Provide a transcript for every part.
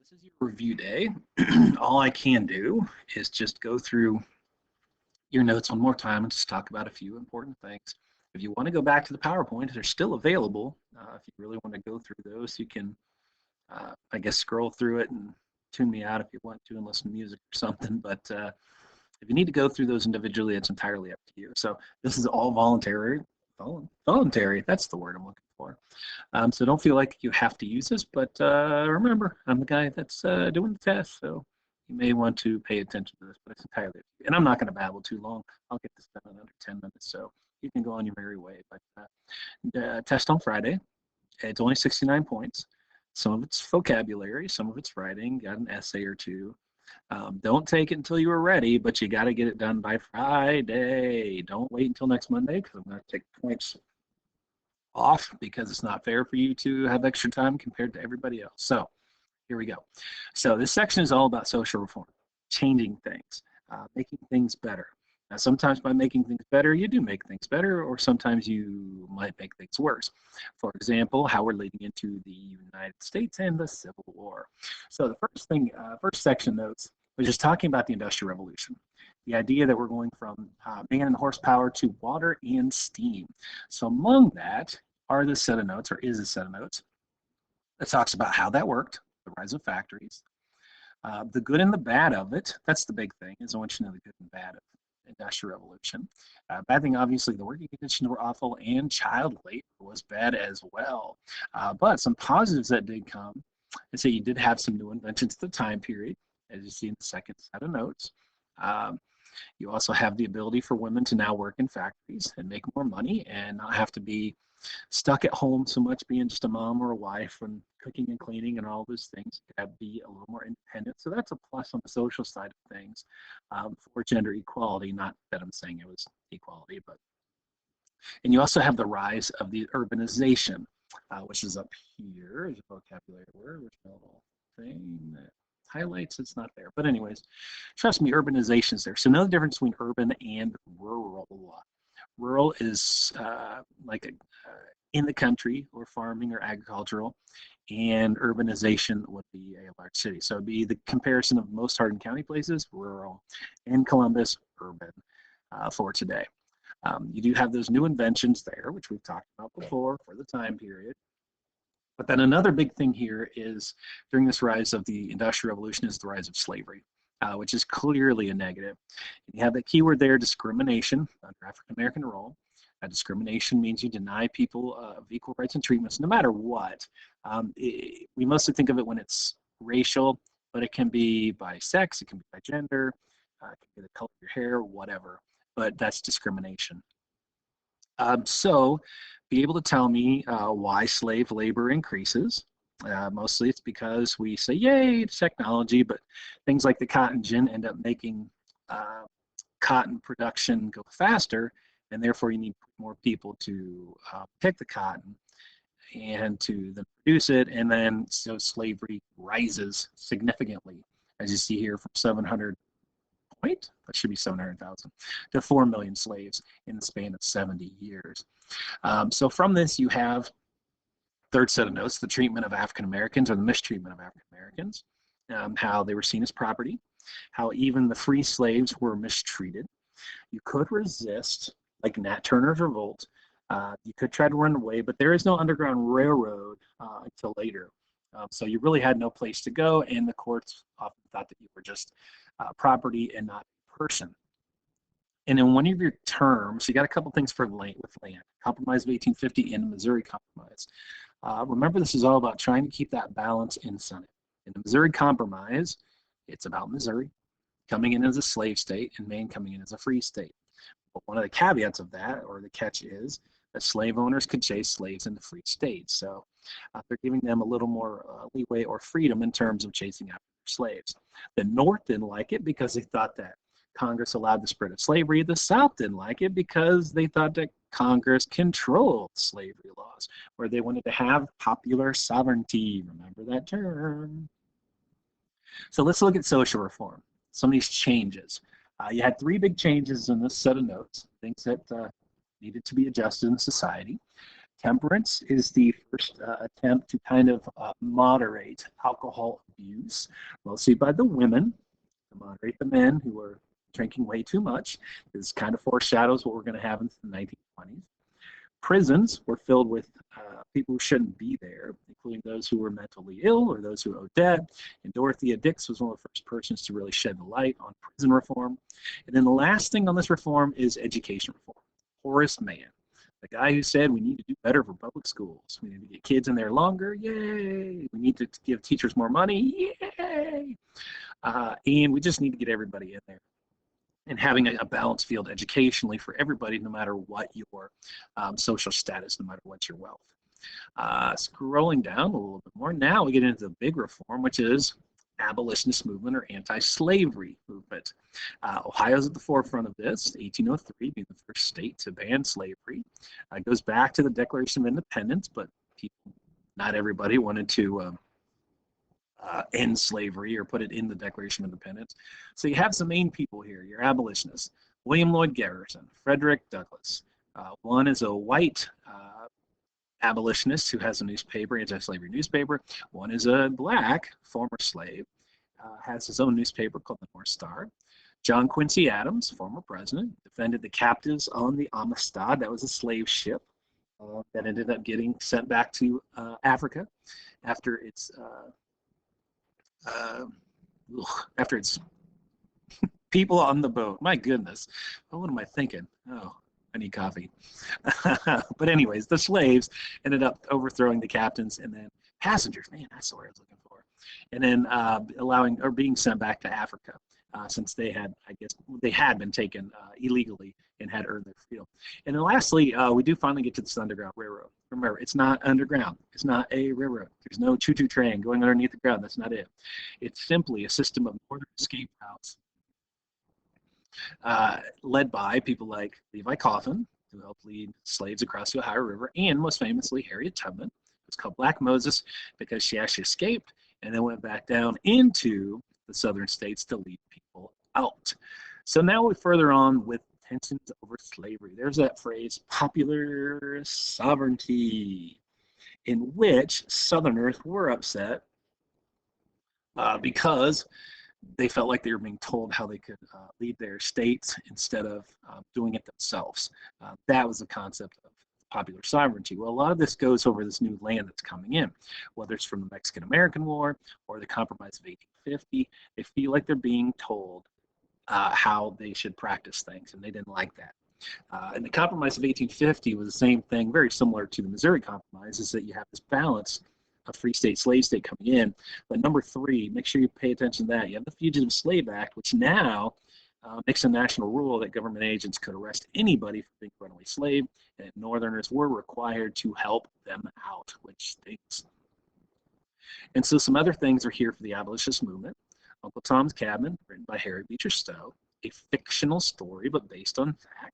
This is your review day. All I can do is just go through your notes one more time and just talk about a few important things. If you want to go back to the PowerPoint, they're still available. If you really want to go through those, you can, I guess, scroll through it and tune me out if you want to and listen to music or something. But if you need to go through those individually, it's entirely up to you. So this is all voluntary. Voluntary, that's the word I'm looking for. So don't feel like you have to use this, but remember, I'm the guy that's doing the test, so you may want to pay attention to this, but it's entirely up to you. And I'm not going to babble too long. I'll get this done in under 10 minutes, so you can go on your merry way. But the test on Friday, it's only 69 points. Some of it's vocabulary, some of it's writing, got an essay or two. Don't take it until you are ready, but you got to get it done by Friday. Don't wait until next Monday because I'm going to take points off because it's not fair for you to have extra time compared to everybody else. So here we go. So this section is all about social reform, changing things, making things better. Now, sometimes by making things better, you do make things better, or sometimes you might make things worse. For example, how we're leading into the United States and the Civil War. So the first thing, first section notes, was just talking about the Industrial Revolution. The idea that we're going from man and horsepower to water and steam. So among that are the set of notes, or is a set of notes, that talks about how that worked, the rise of factories, the good and the bad of it. That's the big thing, is I want you to know the good and bad of Industrial Revolution. Bad thing, obviously, the working conditions were awful and child labor was bad as well. But some positives that did come is that you did have some new inventions at the time period, as you see in the second set of notes. You also have the ability for women to now work in factories and make more money and not have to be stuck at home so much being just a mom or a wife and cooking and cleaning and all those things. You have to be a little more independent. So that's a plus on the social side of things for gender equality. Not that I'm saying it was equality, but. And you also have the rise of the urbanization, which is up here. Is a vocabulary word, which little thing that highlights, it's not there. But anyways, trust me, urbanization is there. So know the difference between urban and rural. Rural is in the country or farming or agricultural, and urbanization would be a large city. So it'd be the comparison of most Hardin County places, rural, and Columbus, urban for today. You do have those new inventions there, which we've talked about before for the time period. But then another big thing here is during this rise of the Industrial Revolution is the rise of slavery, which is clearly a negative. And you have that keyword there, discrimination under African American role. Discrimination means you deny people of equal rights and treatments, no matter what. We mostly think of it when it's racial, but it can be by sex, it can be by gender, it can be the color of your hair, whatever. But that's discrimination. So be able to tell me why slave labor increases. Mostly it's because we say, yay, it's technology, but things like the cotton gin end up making cotton production go faster, and therefore you need more people to pick the cotton and to then produce it, and then so slavery rises significantly, as you see here, from 700, that should be 700,000, to 4 million slaves in the span of 70 years. So from this, you have third set of notes, the treatment of African Americans, or the mistreatment of African Americans, how they were seen as property, how even the free slaves were mistreated. You could resist, like Nat Turner's revolt. You could try to run away, but there is no Underground Railroad until later. So you really had no place to go, and the courts often thought that you were just property and not a person. And in one of your terms, you got a couple things for land, with land. Compromise of 1850 and the Missouri Compromise. Remember, this is all about trying to keep that balance in Senate. In the Missouri Compromise, it's about Missouri coming in as a slave state and Maine coming in as a free state. But one of the caveats of that, or the catch, is that slave owners could chase slaves into free states. So they're giving them a little more leeway or freedom in terms of chasing after slaves. The North didn't like it because they thought that Congress allowed the spread of slavery. The South didn't like it because they thought that Congress controlled slavery laws, where they wanted to have popular sovereignty. Remember that term. So let's look at social reform, some of these changes. You had three big changes in this set of notes, things that needed to be adjusted in society. temperance is the first attempt to kind of moderate alcohol abuse, mostly by the women, to moderate the men who are drinking way too much. This kind of foreshadows what we're going to have in the 1920s. Prisons were filled with people who shouldn't be there, including those who were mentally ill or those who owed debt. And Dorothea Dix was one of the first persons to really shed the light on prison reform. And then the last thing on this reform is education reform. Horace Mann, the guy who said we need to do better for public schools. We need to get kids in there longer, yay. We need to give teachers more money, yay. And we just need to get everybody in there. And having a balanced field educationally for everybody, no matter what your social status, no matter what your wealth. Scrolling down a little bit more, now we get into the big reform, which is abolitionist movement or anti-slavery movement. Ohio's at the forefront of this, 1803 being the first state to ban slavery. It goes back to the Declaration of Independence, but not everybody wanted to end slavery or put it in the Declaration of Independence. So you have some main people here, your abolitionists. William Lloyd Garrison, Frederick Douglass. One is a white abolitionist who has a newspaper, anti-slavery newspaper. One is a black former slave, has his own newspaper called the North Star. John Quincy Adams, former president, defended the captives on the Amistad. That was a slave ship that ended up getting sent back to Africa after its people on the boat. My goodness, what am I thinking? Oh, I need coffee. But anyways, the slaves ended up overthrowing the captains, and then passengers, man, that's the word I was looking for. And then allowing or being sent back to Africa since they had, I guess, they had been taken illegally and had earned their freedom. And then lastly, we do finally get to this Underground Railroad. Remember, it's not underground. It's not a railroad. There's no choo-choo train going underneath the ground. That's not it. It's simply a system of northern escape routes led by people like Levi Coffin, who helped lead slaves across the Ohio River, and most famously Harriet Tubman. It's called Black Moses because she actually escaped and then went back down into the southern states to lead people out. So now we're further on with tensions over slavery. There's that phrase, popular sovereignty, in which Southerners were upset because they felt like they were being told how they could lead their states instead of doing it themselves. That was the concept of popular sovereignty. Well, a lot of this goes over this new land that's coming in, whether it's from the Mexican-American War or the Compromise of 1850. They feel like they're being told how they should practice things, and they didn't like that. And the Compromise of 1850 was the same thing, very similar to the Missouri Compromise, is that you have this balance of free state, slave state coming in. But number three, make sure you pay attention to that. You have the Fugitive Slave Act, which now makes a national rule that government agents could arrest anybody for being a runaway slave, and Northerners were required to help them out, which stinks. And so some other things are here for the abolitionist movement. Uncle Tom's Cabin, written by Harry Beecher Stowe, a fictional story but based on fact,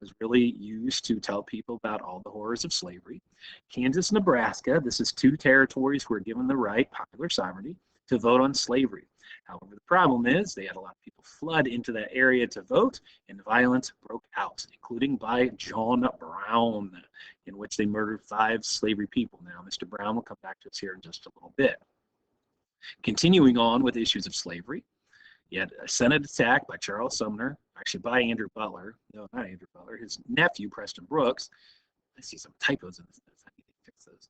was really used to tell people about all the horrors of slavery. Kansas, Nebraska, this is two territories who were given the right, popular sovereignty, to vote on slavery. However, the problem is they had a lot of people flood into that area to vote, and violence broke out, including by John Brown, in which they murdered 5 slavery people. Now, Mr. Brown will come back to us here in just a little bit. Continuing on with issues of slavery, you had a Senate attack by Charles Sumner, actually by Andrew Butler. No, not Andrew Butler, his nephew, Preston Brooks. I see some typos in this. I need to fix those.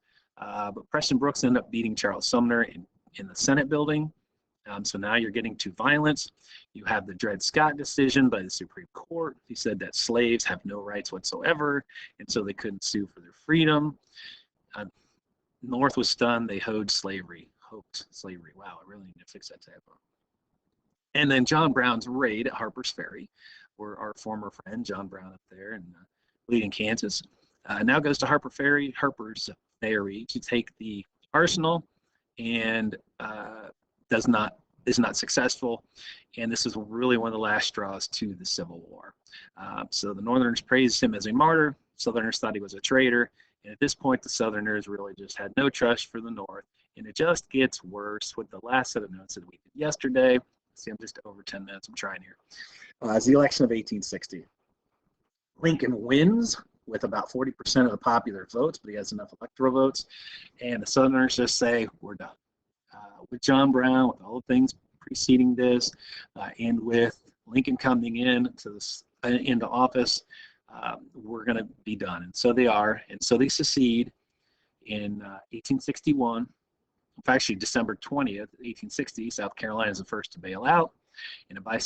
But Preston Brooks ended up beating Charles Sumner in the Senate building. So now you're getting to violence. You have the Dred Scott decision by the Supreme Court. He said that slaves have no rights whatsoever, and so they couldn't sue for their freedom. North was stunned. They hoed slavery. Hoped slavery. Wow, I really need to fix that typo. And then John Brown's raid at Harper's Ferry, where our former friend John Brown up there in Leading, Kansas, now goes to Harper's Ferry to take the arsenal, and is not successful. And this is really one of the last straws to the Civil War. So the Northerners praised him as a martyr. Southerners thought he was a traitor. And at this point, the Southerners really just had no trust for the North. And it just gets worse with the last set of notes that we did yesterday. See, I'm just over 10 minutes. I'm trying here. It's the election of 1860. Lincoln wins with about 40% of the popular votes, but he has enough electoral votes. And the Southerners just say, we're done. With John Brown, with all the things preceding this, and with Lincoln coming into office, we're going to be done. And so they are. And so they secede in 1861. Actually, December 20th, 1860, South Carolina is the first to bail out. And by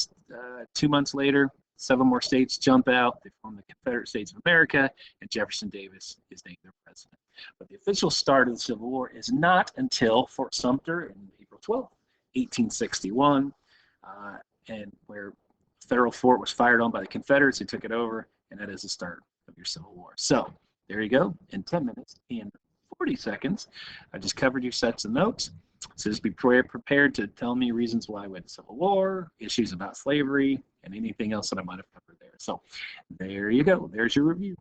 2 months later, 7 more states jump out. They form the Confederate States of America, and Jefferson Davis is named their president. But the official start of the Civil War is not until Fort Sumter in April 12th, 1861, and where federal fort was fired on by the Confederates who took it over, and that is the start of your Civil War. So there you go. In 10 minutes and 40 seconds, I just covered your sets of notes. So just be prepared to tell me reasons why we had the Civil War, issues about slavery, and anything else that I might have covered there. So there you go. There's your review.